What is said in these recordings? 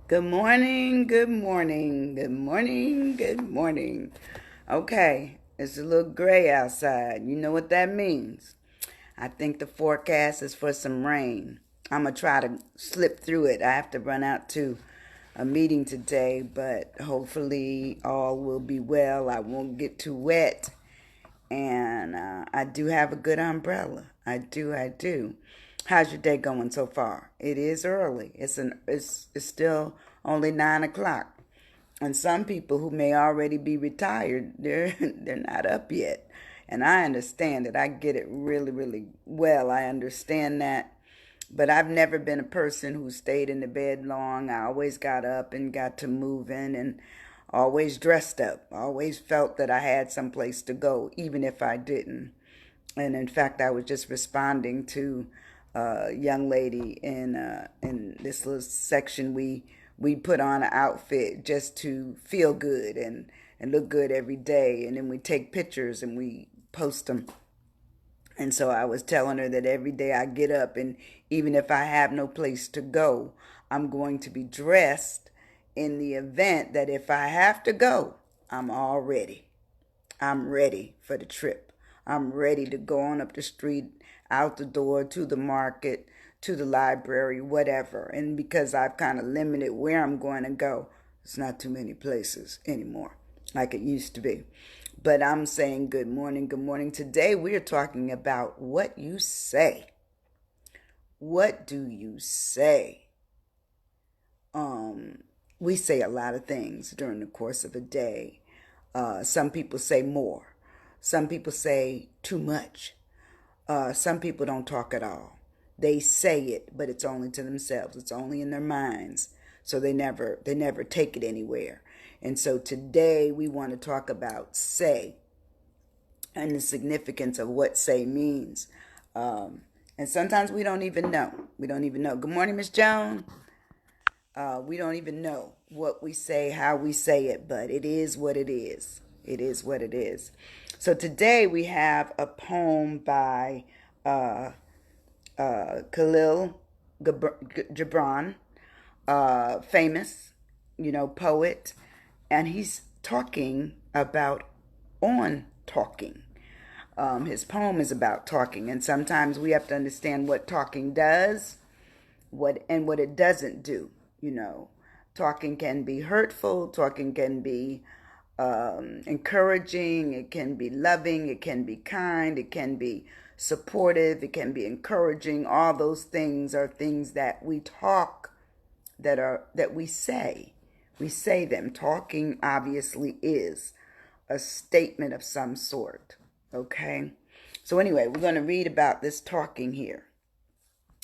Good morning, good morning, good morning, good morning. Okay, it's a little gray outside. You know what that means. I think the forecast is for some rain. I'm going to try to slip through it. I have to run out to a meeting today, but hopefully all will be well. I won't get too wet. And I do have a good umbrella. I do. How's your day going so far? It is early. It's still only 9 o'clock. And some people who may already be retired, they're not up yet. And I understand it. I get it really, really well. I understand that. But I've never been a person who stayed in the bed long. I always got up and got to moving and always dressed up. Always felt that I had some place to go, even if I didn't. And in fact, I was just responding to a young lady in this little section. We put on an outfit just to feel good and look good every day, and then we take pictures and we post them. And so I was telling her that every day I get up, and even if I have no place to go, I'm going to be dressed in the event that if I have to go, I'm all ready. I'm ready for the trip. I'm ready to go on up the street, out the door, to the market, to the library, whatever. And because I've kind of limited where I'm going to go, it's not too many places anymore like it used to be. But I'm saying good morning, good morning. Today we are talking about what you say. What do you say? We say a lot of things during the course of a day. Some people say more. Some people say too much. Some people don't talk at all. They say it, but it's only to themselves. It's only in their minds. So they never take it anywhere. And so today we want to talk about say and the significance of what say means. And sometimes we don't even know. We don't even know. Good morning, Miss Joan. We don't even know what we say, how we say it, but it is what it is. It is what it is. So today we have a poem by Khalil Gibran, famous, poet, and he's talking about on talking. His poem is about talking, and sometimes we have to understand what talking does, what it doesn't do. Talking can be hurtful. Talking can be encouraging. It can be loving. It can be kind. It can be supportive. It can be encouraging. All those things are things that we talk, that we say. We say them. Talking obviously is a statement of some sort. Okay? So anyway, we're going to read about this talking here.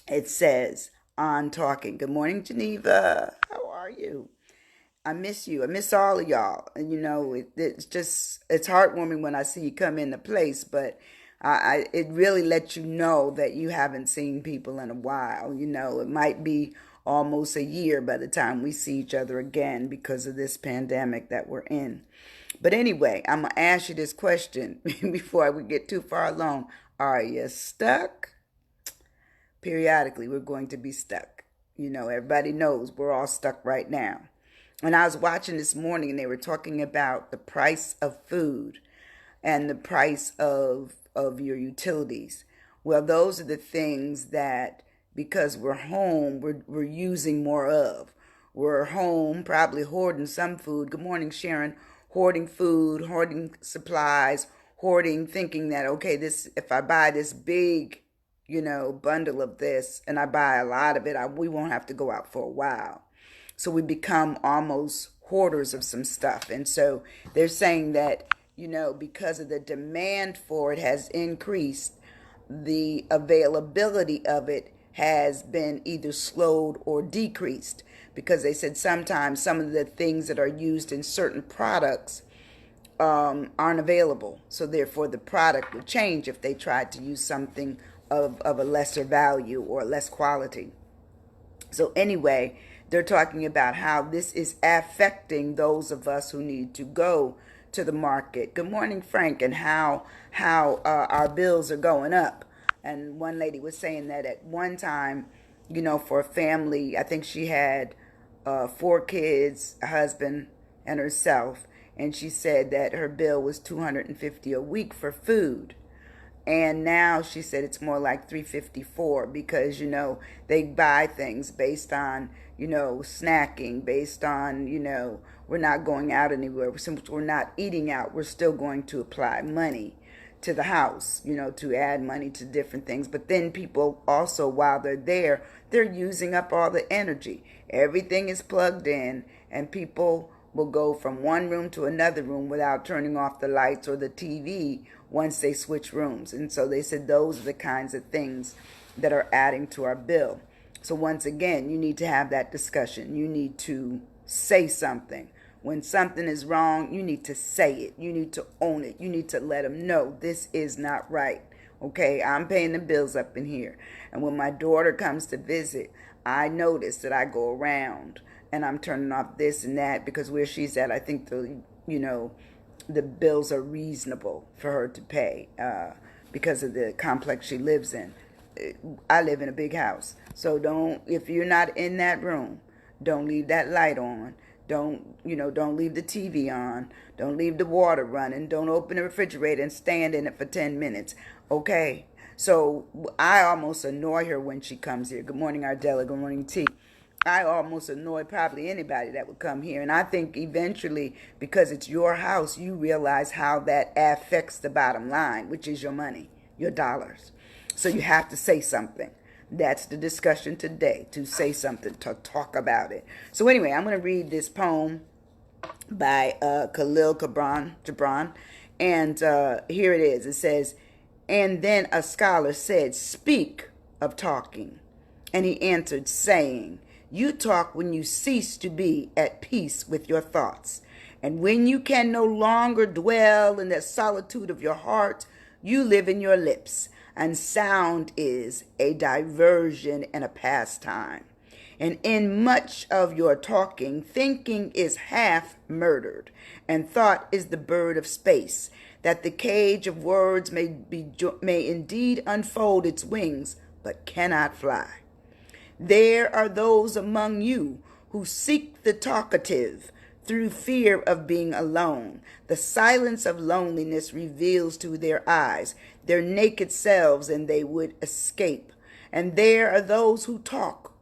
It says, on talking. Good morning, Geneva. How are you? I miss you. I miss all of y'all. And it's heartwarming when I see you come into place, but it really lets you know that you haven't seen people in a while. It might be almost a year by the time we see each other again because of this pandemic that we're in. But anyway, I'm going to ask you this question before we get too far along. Are you stuck? Periodically, we're going to be stuck. Everybody knows we're all stuck right now. And I was watching this morning and they were talking about the price of food and the price of your utilities. Well, those are the things that, because we're home, we're using more of. We're home, probably hoarding some food. Good morning, Sharon. Hoarding food, hoarding supplies, hoarding, thinking that, okay, if I buy this big, bundle of this and I buy a lot of it, we won't have to go out for a while. So we become almost hoarders of some stuff. And so they're saying that, because of the demand for it has increased, the availability of it has been either slowed or decreased. Because they said sometimes some of the things that are used in certain products aren't available. So therefore the product would change if they tried to use something of a lesser value or less quality. So anyway, they're talking about how this is affecting those of us who need to go to the market. Good morning, Frank, and how our bills are going up. And one lady was saying that at one time, for a family, I think she had 4 kids, a husband, and herself. And she said that her bill was $250 a week for food. And now she said it's more like $354 because, they buy things based on, snacking, based on, we're not going out anywhere. Since we're not eating out, we're still going to apply money to the house, to add money to different things. But then people also, while they're there, they're using up all the energy. Everything is plugged in, and people will go from one room to another room without turning off the lights or the TV once they switch rooms. And so they said those are the kinds of things that are adding to our bill. So once again, you need to have that discussion. You need to say something. When something is wrong, you need to say it. You need to own it. You need to let them know this is not right. Okay, I'm paying the bills up in here. And when my daughter comes to visit, I notice that I go around and I'm turning off this and that because where she's at, I think the bills are reasonable for her to pay because of the complex she lives in. I live in a big house. So if you're not in that room, don't leave that light on. Don't leave the TV on. Don't leave the water running. Don't open the refrigerator and stand in it for 10 minutes. Okay? So I almost annoy her when she comes here. Good morning, Ardella. Good morning, T. I almost annoy probably anybody that would come here. And I think eventually, because it's your house, you realize how that affects the bottom line, which is your money, your dollars. So you have to say something. That's the discussion today, to say something, to talk about it. So anyway, I'm going to read this poem by Khalil Gibran. And here it is. It says, "And then a scholar said, 'Speak of talking.' And he answered, saying, 'You talk when you cease to be at peace with your thoughts. And when you can no longer dwell in the solitude of your heart, you live in your lips. And sound is a diversion and a pastime. And in much of your talking, thinking is half murdered, and thought is the bird of space, that the cage of words may indeed unfold its wings, but cannot fly. There are those among you who seek the talkative through fear of being alone. The silence of loneliness reveals to their eyes their naked selves, and they would escape. And there are those who talk,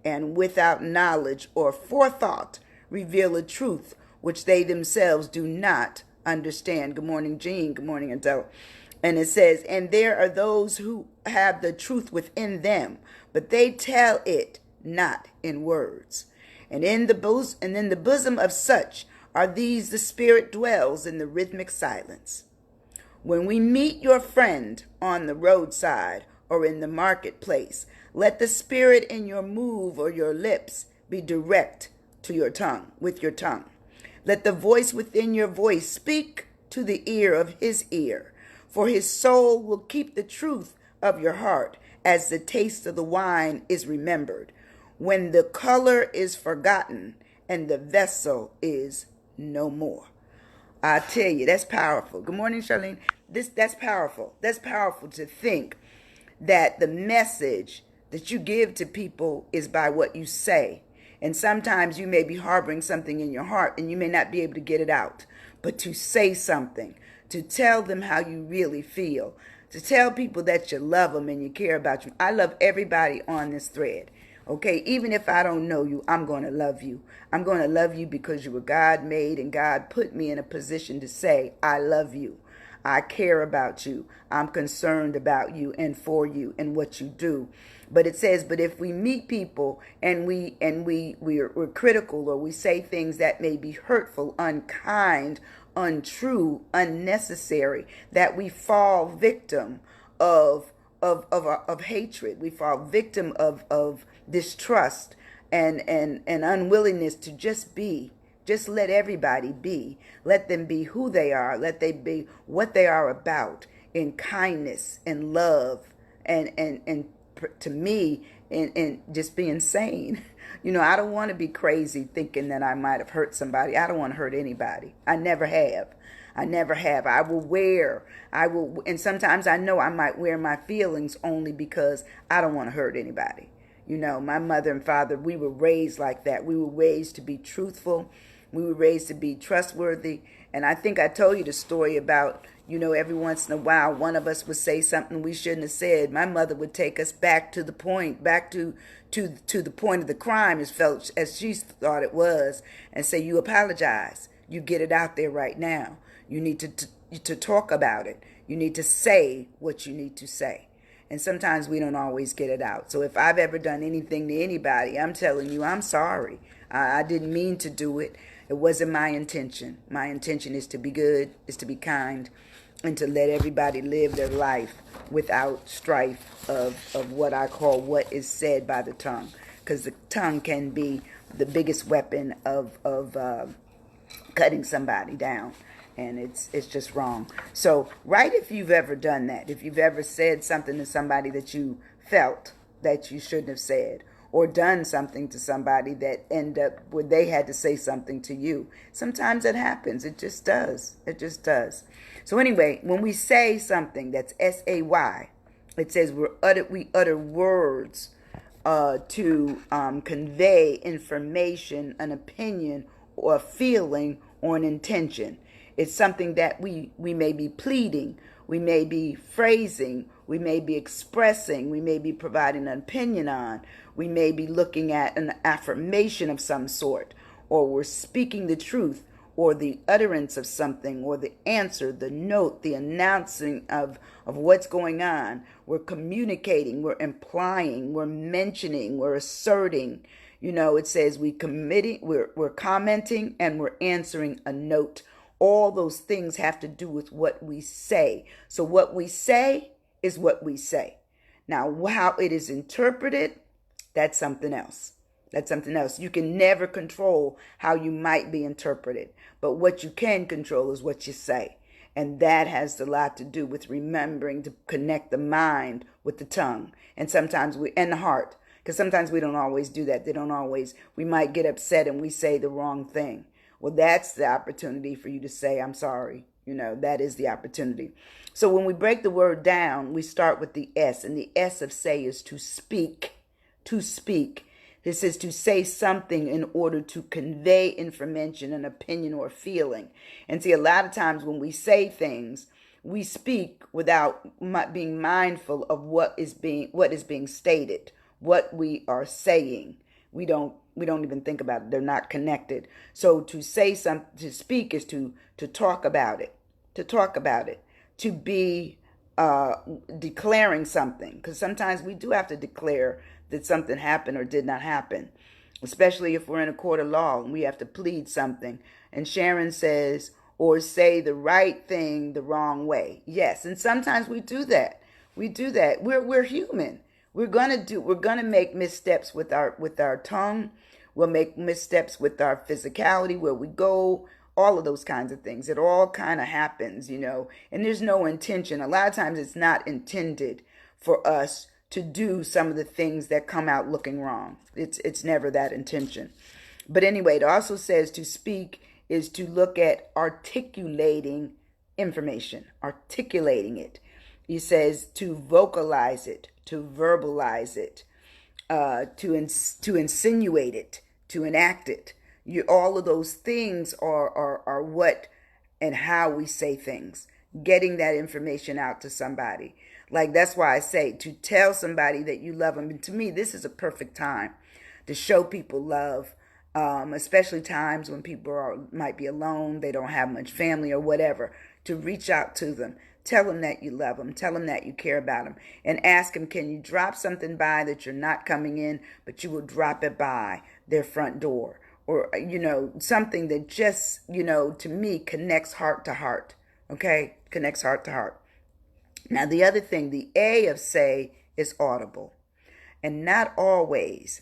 and without knowledge or forethought reveal a truth which they themselves do not understand." Good morning, Jean. Good morning, Adele. And it says, "And there are those who have the truth within them, but they tell it not in words. And in the bosom of such are these the Spirit dwells in the rhythmic silence. When we meet your friend on the roadside or in the marketplace, let the Spirit in your move or your lips be direct to your tongue, with your tongue. Let the voice within your voice speak to the ear of his ear, for his soul will keep the truth of your heart as the taste of the wine is remembered, when the color is forgotten and the vessel is no more." I tell you, that's powerful. Good morning, Charlene. That's powerful. That's powerful to think that the message that you give to people is by what you say. And sometimes you may be harboring something in your heart and you may not be able to get it out. But to say something, to tell them how you really feel, to tell people that you love them and you care about them. I love everybody on this thread. Okay, even if I don't know you, I'm going to love you. I'm going to love you because you were God made, and God put me in a position to say, I love you. I care about you. I'm concerned about you and for you and what you do. But it says, but if we meet people and we're critical, or we say things that may be hurtful, unkind, untrue, unnecessary, that we fall victim of hatred. We fall victim of distrust and unwillingness to just be. Just let everybody be. Let them be who they are. Let they be what they are about, in kindness and love and to me, and just being sane. I don't want to be crazy thinking that I might have hurt somebody. I don't want to hurt anybody. I never have. I will, and sometimes I know I might wear my feelings only because I don't want to hurt anybody. You know, my mother and father, we were raised like that. We were raised to be truthful. We were raised to be trustworthy. And I think I told you the story about, you know, every once in a while, one of us would say something we shouldn't have said. My mother would take us back to the point, back to the point of the crime as she thought it was, and say, you apologize. You get it out there right now. You need to talk about it. You need to say what you need to say. And sometimes we don't always get it out. So if I've ever done anything to anybody, I'm telling you, I'm sorry. I didn't mean to do it. It wasn't my intention. My intention is to be good, is to be kind, and to let everybody live their life without strife of what I call what is said by the tongue. Because the tongue can be the biggest weapon of cutting somebody down. And it's just wrong. So write if you've ever done that. If you've ever said something to somebody that you felt that you shouldn't have said, or done something to somebody that ended up where they had to say something to you. Sometimes it happens. It just does. It just does. So anyway, when we say something, that's S-A-Y, it says we utter words to convey information, an opinion, or a feeling, or an intention. It's something that we may be pleading, we may be phrasing, we may be expressing, we may be providing an opinion on, we may be looking at an affirmation of some sort, or we're speaking the truth, or the utterance of something, or the answer, the note, the announcing of what's going on. We're communicating, we're implying, we're mentioning, we're asserting. You know, it says we're commenting, and we're answering a note. All those things have to do with what we say. So what we say is what we say. Now, how it is interpreted, that's something else. That's something else. You can never control how you might be interpreted. But what you can control is what you say. And that has a lot to do with remembering to connect the mind with the tongue. And sometimes and the heart. Because sometimes we don't always do that. We might get upset and we say the wrong thing. Well, that's the opportunity for you to say, I'm sorry. You know, that is the opportunity. So when we break the word down, we start with the S. And the S of say is to speak. To speak. This is to say something in order to convey information, an opinion, or feeling. And see, a lot of times when we say things, we speak without being mindful of what is being stated, what we are saying. We don't even think about it. They're not connected. So to say something, to speak is to talk about it, to be declaring something. Because sometimes we do have to declare that something happened or did not happen, especially if we're in a court of law and we have to plead something. And Sharon says, or say the right thing the wrong way. Yes, and sometimes we do that. We're human. We're gonna make missteps with our tongue. We'll make missteps with our physicality, where we go, all of those kinds of things. It all kind of happens, you know, and there's no intention. A lot of times it's not intended for us to do some of the things that come out looking wrong. It's never that intention. But anyway, it also says to speak is to look at articulating information, articulating it. He says to vocalize it, to verbalize it, to insinuate it, to enact it. All of those things are what and how we say things, getting that information out to somebody. Like, that's why I say to tell somebody that you love them. And to me, this is a perfect time to show people love, especially times when people might be alone, they don't have much family or whatever, to reach out to them. Tell them that you love them. Tell them that you care about them. And ask them, can you drop something by that you're not coming in, but you will drop it by their front door? Or, you know, something that just, you know, to me, connects heart to heart. Okay? Connects heart to heart. Now, the other thing, the A of say is audible. And not always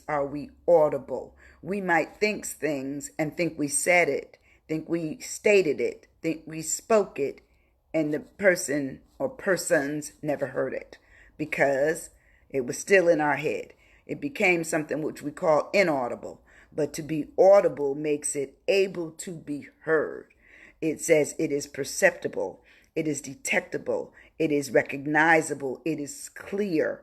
are we audible. We might think things and think we said it, think we stated it, think we spoke it, and the person or persons never heard it because it was still in our head. It became something which we call inaudible. But to be audible makes it able to be heard. It says it is perceptible. It is detectable. It is recognizable. It is clear.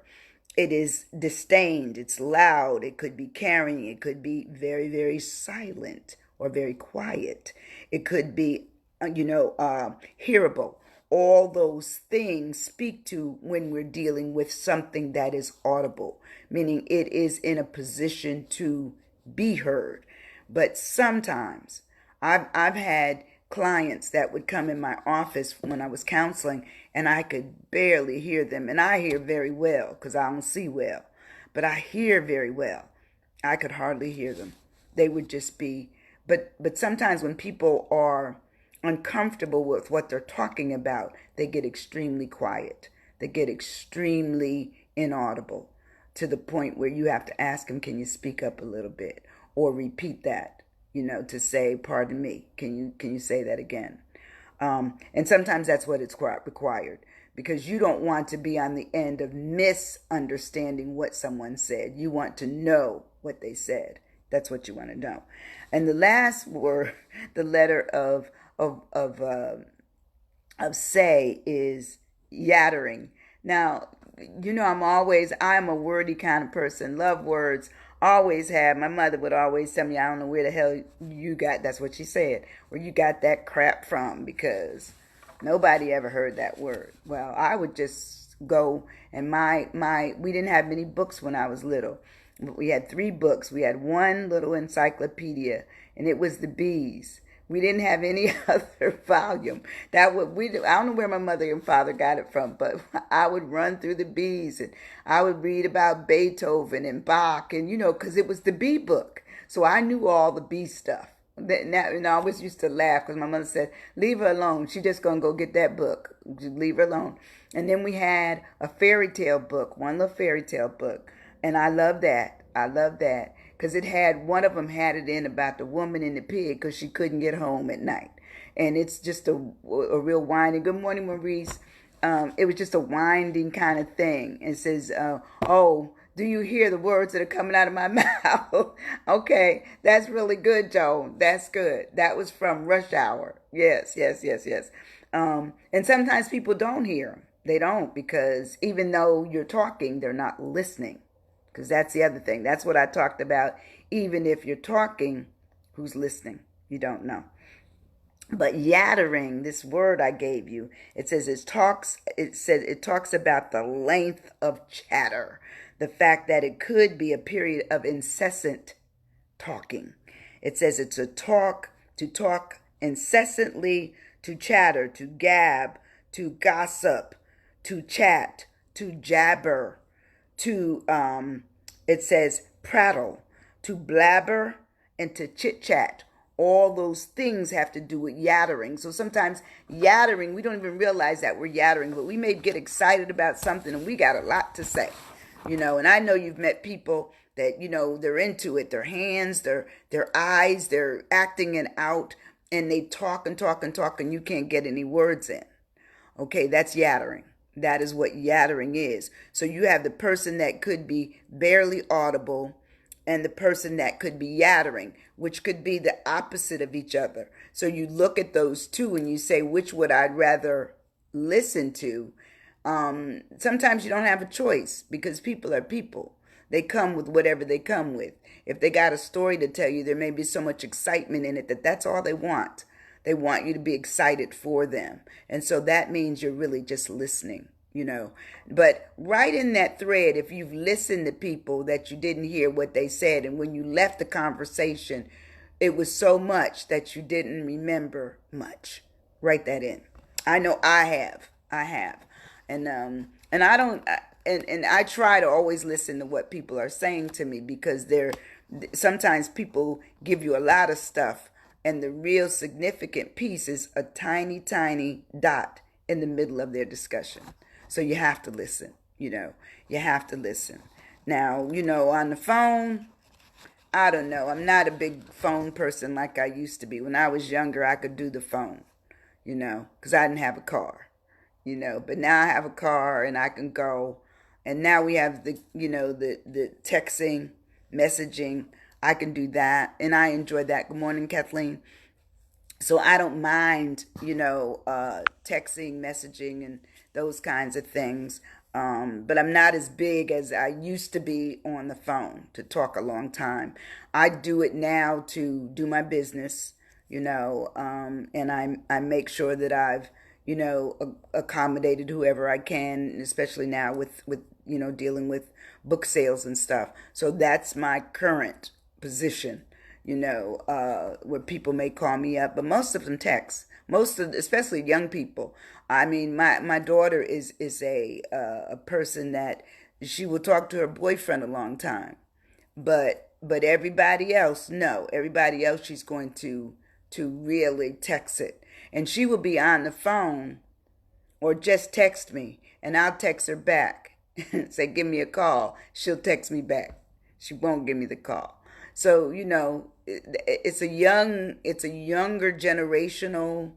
It is disdained, it's loud, it could be caring, it could be very, very silent or very quiet. It could be, hearable. All those things speak to when we're dealing with something that is audible, meaning it is in a position to be heard. But sometimes I've had clients that would come in my office when I was counseling, and I could barely hear them. And I hear very well because I don't see well, but I hear very well. I could hardly hear them. They would just be, but sometimes when people are uncomfortable with what they're talking about, they get extremely quiet. They get extremely inaudible to the point where you have to ask them, can you speak up a little bit or repeat that, to say, pardon me, can you say that again? And sometimes that's what it's required, because you don't want to be on the end of misunderstanding what someone said. You want to know what they said. That's what you want to know. And the last word, the letter of say is yattering. Now, I'm a wordy kind of person, love words, always have. My mother would always tell me, I don't know where the hell you got, that's what she said, where you got that crap from, because nobody ever heard that word. Well, I would just go, and we didn't have many books when I was little. We had 3 books. We had one little encyclopedia, and it was the bees. We didn't have any other volume. I don't know where my mother and father got it from, but I would run through the bees, and I would read about Beethoven and Bach, and because it was the bee book, so I knew all the bee stuff. And I always used to laugh because my mother said, "Leave her alone. She just gonna go get that book. Just leave her alone." And then we had a fairy tale book, one little fairy tale book, and I love that. I love that. Because one of them had it in about the woman and the pig because she couldn't get home at night. And it's just a real winding. Good morning, Maurice. It was just a winding kind of thing. It says, oh, do you hear the words that are coming out of my mouth? Okay, that's really good, Joe. That's good. That was from Rush Hour. Yes, yes, yes, yes. And sometimes people don't hear them. They don't, because even though you're talking, they're not listening. Because that's the other thing. That's what I talked about. Even if you're talking, who's listening? You don't know. But yattering, this word I gave you, it talks about the length of chatter. The fact that it could be a period of incessant talking. It says it's to talk incessantly, to chatter, to gab, to gossip, to chat, to jabber, to it says prattle, to blabber, and to chit chat. All those things have to do with yattering. So sometimes yattering, we don't even realize that we're yattering, but we may get excited about something and we got a lot to say. And I know you've met people that, they're into it. Their hands, their eyes, they're acting it out, and they talk and talk and talk, and you can't get any words in. Okay, that's yattering. That is what yattering is. So you have the person that could be barely audible and the person that could be yattering, which could be the opposite of each other. So you look at those two and you say, which would I rather listen to? Sometimes you don't have a choice, because people are people. They come with whatever they come with. If they got a story to tell you, there may be so much excitement in it that's all they want. They want you to be excited for them. And so that means you're really just listening, But right in that thread, if you've listened to people that you didn't hear what they said, and when you left the conversation, it was so much that you didn't remember much. Write that in. I know I have. And I don't, and I try to always listen to what people are saying to me, because sometimes people give you a lot of stuff, and the real significant piece is a tiny, tiny dot in the middle of their discussion. So you have to listen, you have to listen. Now, on the phone, I don't know. I'm not a big phone person like I used to be. When I was younger, I could do the phone, because I didn't have a car, But now I have a car and I can go. And now we have the texting, messaging. I can do that, and I enjoy that. Good morning, Kathleen. So I don't mind, texting, messaging, and those kinds of things. But I'm not as big as I used to be on the phone to talk a long time. I do it now to do my business, and I make sure that I've, accommodated whoever I can, especially now with dealing with book sales and stuff. So that's my current position, where people may call me up, but most of them text. Most of, especially young people. I mean, my daughter is a person that she will talk to her boyfriend a long time, but everybody else, no, everybody else she's going to really text it, and she will be on the phone or just text me, and I'll text her back. Say, give me a call. She'll text me back. She won't give me the call. So, it's a younger generational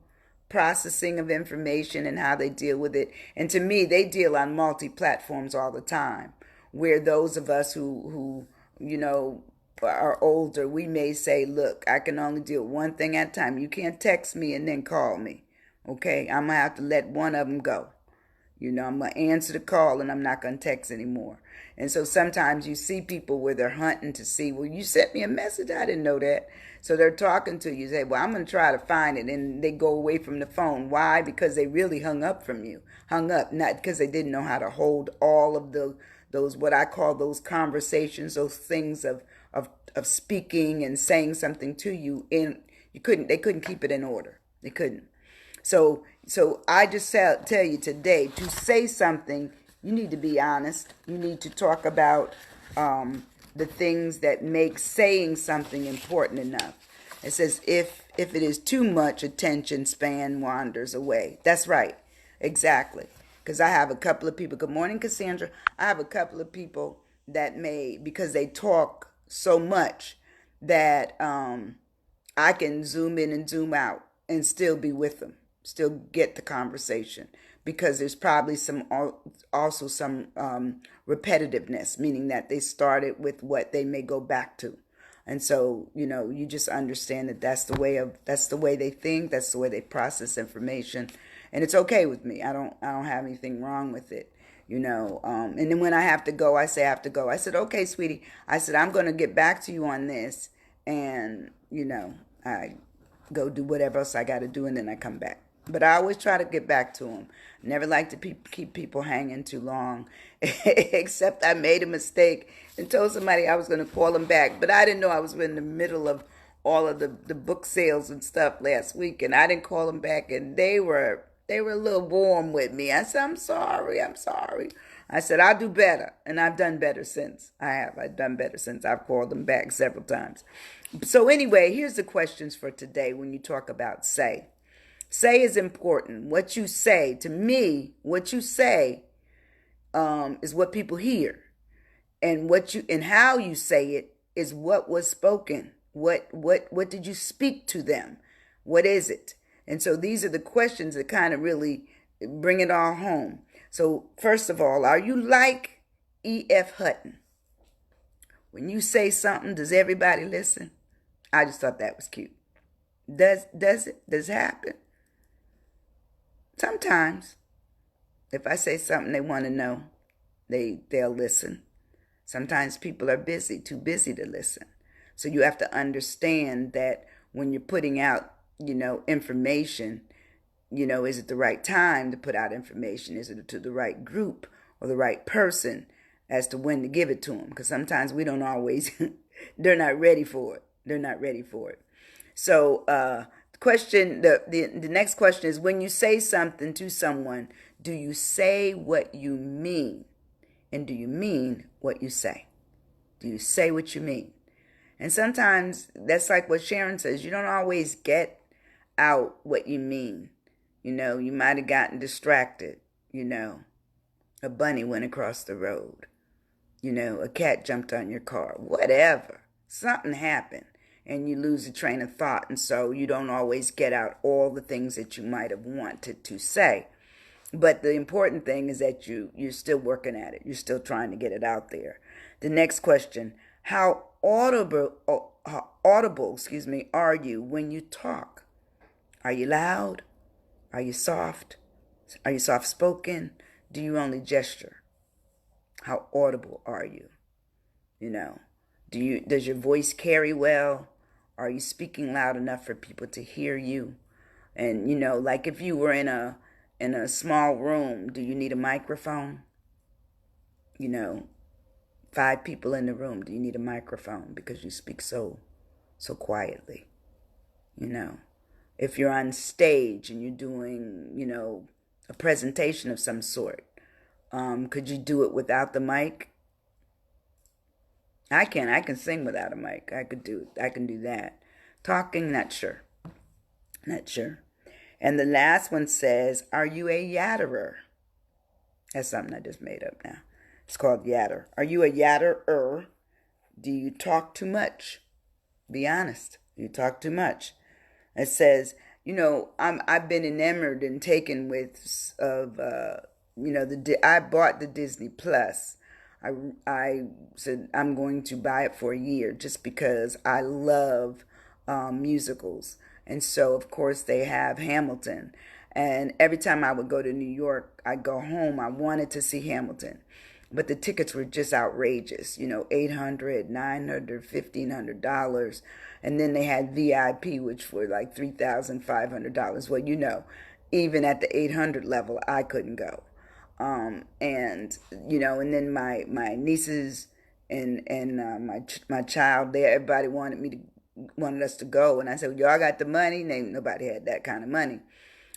processing of information and how they deal with it. And to me, they deal on multi-platforms all the time. Where those of us who are older, we may say, look, I can only deal with one thing at a time. You can't text me and then call me. Okay, I'm gonna have to let one of them go. I'm going to answer the call and I'm not going to text anymore. And so sometimes you see people where they're hunting to see, well, you sent me a message. I didn't know that. So they're talking to you. Say, well, I'm going to try to find it. And they go away from the phone. Why? Because they really hung up from you. Hung up, not because they didn't know how to hold all of those, what I call those conversations, those things of speaking and saying something to you. They couldn't keep it in order. They couldn't. So I just tell you today, to say something, you need to be honest. You need to talk about the things that make saying something important enough. It says if it is too much, attention span wanders away. That's right, exactly. Because I have a couple of people. Good morning, Cassandra. I have a couple of people that because they talk so much that I can zoom in and zoom out and still be with them. Still get the conversation, because there's probably also some repetitiveness, meaning that they started with what they may go back to. And so, you just understand that that's the way they think, that's the way they process information, and it's okay with me. I don't have anything wrong with it. And then when I have to go, I say I have to go. I said, okay, sweetie. I said, I'm going to get back to you on this, and I go do whatever else I got to do, and then I come back. But I always try to get back to them. Never like to keep people hanging too long, except I made a mistake and told somebody I was going to call them back. But I didn't know I was in the middle of all of the book sales and stuff last week, and I didn't call them back, and they were a little warm with me. I said, I'm sorry. I said, I'll do better, and I've done better since. I've done better since. I've called them back several times. So anyway, here's the questions for today when you talk about say. Say is important. What you say, to me, what you say is what people hear. And how you say it is what was spoken. What did you speak to them? What is it? And so these are the questions that kind of really bring it all home. So first of all, are you like E.F. Hutton? When you say something, does everybody listen? I just thought that was cute. Does it happen? Sometimes, if I say something they want to know, they'll listen. Sometimes people are too busy to listen. So you have to understand that when you're putting out, information, is it the right time to put out information? Is it to the right group or the right person as to when to give it to them? Because sometimes we don't always, they're not ready for it. So, the next question is, when you say something to someone, do you say what you mean? And do you mean what you say? Do you say what you mean? And sometimes that's like what Sharon says, you don't always get out what you mean. You might have gotten distracted. A bunny went across the road. A cat jumped on your car. Whatever. Something happened. And you lose a train of thought, and so you don't always get out all the things that you might have wanted to say. But the important thing is that you're still working at it. You're still trying to get it out there. The next question, how audible are you when you talk? Are you loud? Are you soft? Are you soft-spoken? Do you only gesture? How audible are you? You know, does your voice carry well? Are you speaking loud enough for people to hear you? And like if you were in a small room, do you need a microphone? You know, 5 people in the room, do you need a microphone because you speak so quietly? You know, if you're on stage and you're doing, a presentation of some sort, could you do it without the mic? I can sing without a mic. I can do that. Talking, not sure. Not sure. And the last one says, are you a yatterer? That's something I just made up now. It's called yatter. Are you a yatterer? Do you talk too much? Be honest. You talk too much. It says, I've been enamored and taken with I bought the Disney Plus. I said I'm going to buy it for a year just because I love musicals, and so of course they have Hamilton. And every time I would go to New York, I'd go home. I wanted to see Hamilton, but the tickets were just outrageous. $800, $900, $1,500, and then they had VIP, which were like $3,500. Well, even at the 800 level, I couldn't go. And then my nieces and my child there, everybody wanted us to go, and I said, well, y'all got the money? Nobody had that kind of money,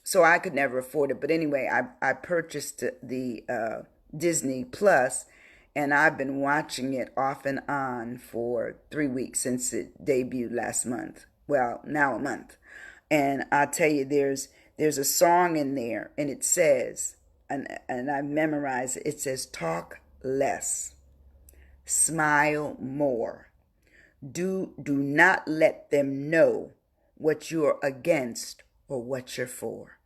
so I could never afford it. But anyway, I purchased the Disney Plus, and I've been watching it off and on for 3 weeks since it debuted last month. Well, now a month. And I'll tell you, there's a song in there, and it says, and I memorized it. It says, talk less, smile more. Do not let them know what you're against or what you're for.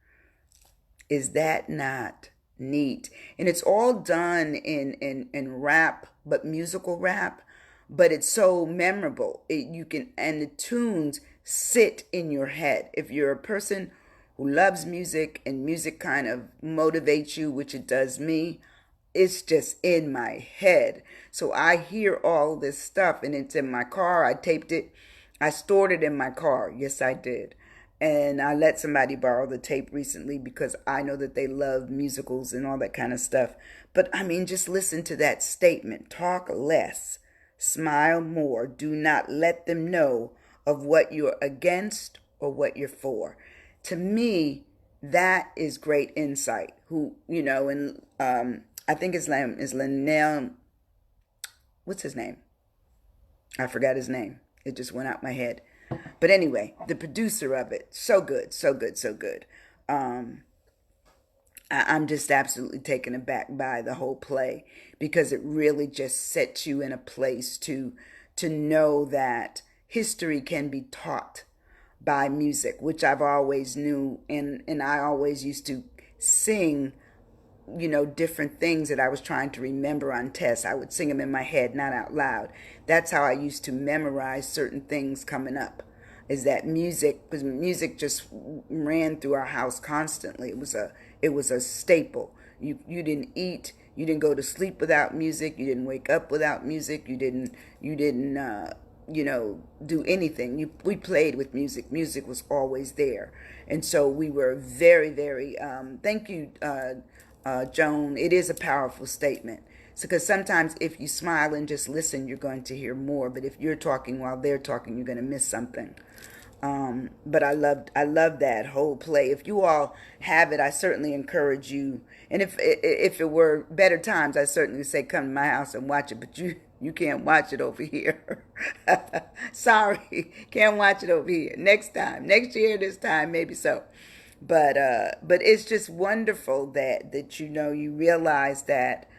Is that not neat? And it's all done in rap, but musical rap, but it's so memorable. And the tunes sit in your head. If you're a person who loves music and music kind of motivates you, which it does me, it's just in my head. So I hear all this stuff and it's in my car. I taped it. I stored it in my car. Yes, I did. And I let somebody borrow the tape recently because I know that they love musicals and all that kind of stuff. But I mean, just listen to that statement. Talk less, smile more. Do not let them know of what you're against or what you're for. To me, that is great insight. And I think his name is Linnell. What's his name? I forgot his name. It just went out my head. But anyway, the producer of it, so good, so good, so good. I'm just absolutely taken aback by the whole play because it really just sets you in a place to know that history can be taught by music, which I've always knew, and I always used to sing different things that I was trying to remember on tests. I would sing them in my head, not out loud. That's how I used to memorize certain things coming up. Is that music? Because music just ran through our house constantly. It was a staple. You didn't eat. You didn't go to sleep without music. You didn't wake up without music. You didn't do anything. We played with music. Music was always there, and so we were very, very. Thank you. Joan, it is a powerful statement. So, because sometimes if you smile and just listen, you're going to hear more. But if you're talking while they're talking, you're going to miss something. But I love that whole play. If you all have it, I certainly encourage you. And if it were better times, I certainly say come to my house and watch it. But you can't watch it over here. Sorry, can't watch it over here. Next year, this time, maybe so. But it's just wonderful that you realize that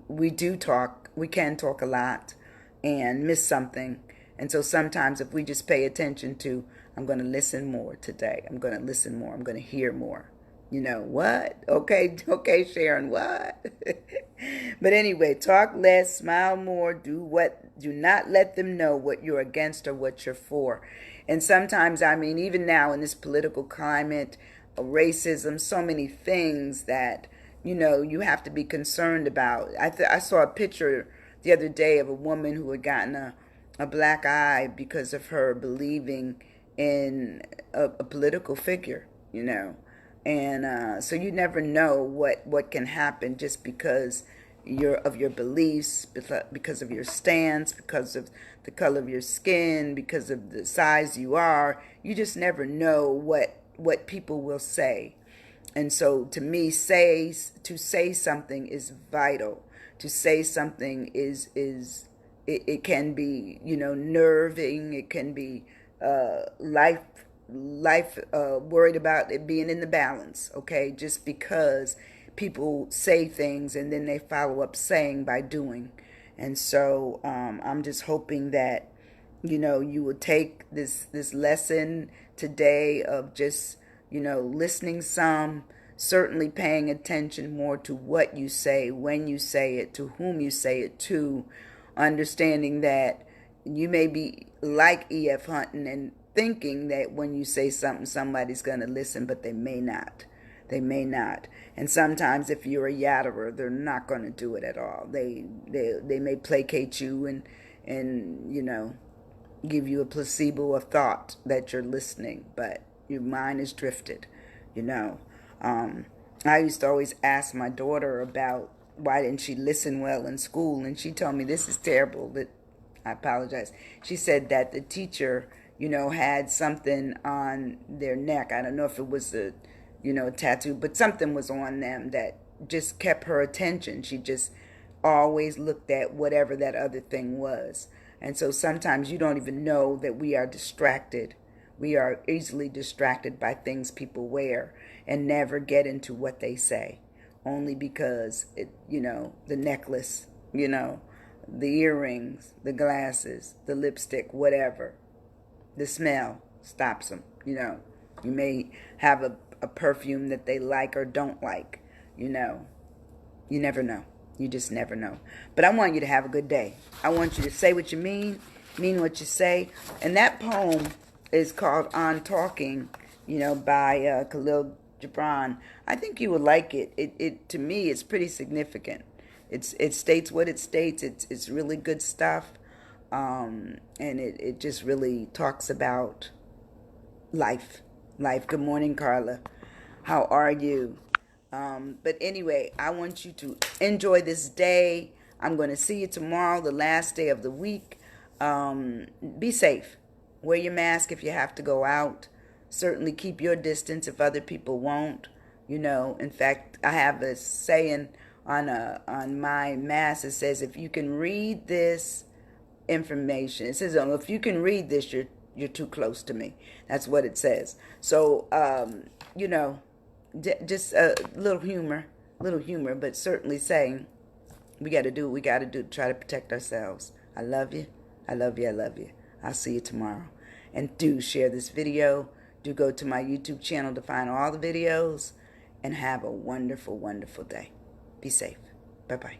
we can talk a lot and miss something. And so sometimes if we just pay attention to, I'm going to listen more today. I'm going to listen more. I'm going to hear more. What? Okay, Sharon, what? But anyway, talk less, smile more, do not let them know what you're against or what you're for. And sometimes, I mean, even now in this political climate, racism, so many things that, you have to be concerned about. I saw a picture the other day of a woman who had gotten a black eye because of her believing in a political figure, and so you never know what can happen just because your beliefs, because of your stance, because of the color of your skin, because of the size you are. You just never know what people will say. And so to me, to say something is vital. To say something it can be, nerving. It can be life worried about it being in the balance, okay? Just because people say things and then they follow up saying by doing. And so I'm just hoping that you will take this lesson today of just listening some, certainly paying attention more to what you say, when you say it, to whom you say it to, understanding that you may be like E.F. Hunting and thinking that when you say something, somebody's going to listen, but they may not. They may not. And sometimes if you're a yatterer, they're not going to do it at all. They may placate you and give you a placebo of thought that you're listening, but your mind is drifted, you know. I used to always ask my daughter about why didn't she listen well in school, and she told me this is terrible. That I apologize. She said that the teacher, had something on their neck. I don't know if it was a tattoo, but something was on them that just kept her attention. She just always looked at whatever that other thing was. And so sometimes you don't even know that we are distracted. We are easily distracted by things people wear and never get into what they say. Only because, the necklace, the earrings, the glasses, the lipstick, whatever, the smell stops them. You may have a perfume that they like or don't like. You never know. You just never know. But I want you to have a good day. I want you to say what you mean what you say. And that poem is called On Talking, by Khalil Gibran. I think you would like it. It to me, it's pretty significant. It states what it states. It's really good stuff. And it just really talks about life. Life. Good morning, Carla. How are you? But anyway, I want you to enjoy this day. I'm going to see you tomorrow, the last day of the week. Be safe. Wear your mask if you have to go out. Certainly keep your distance if other people won't. In fact, I have a saying on my mask that says, if you can read this information, it says, if you can read this, you're too close to me. That's what it says. So, just a little humor, but certainly saying we got to do what we got to do to try to protect ourselves. I love you. I love you. I love you. I'll see you tomorrow. And do share this video. Do go to my YouTube channel to find all the videos. And have a wonderful, wonderful day. Be safe. Bye-bye.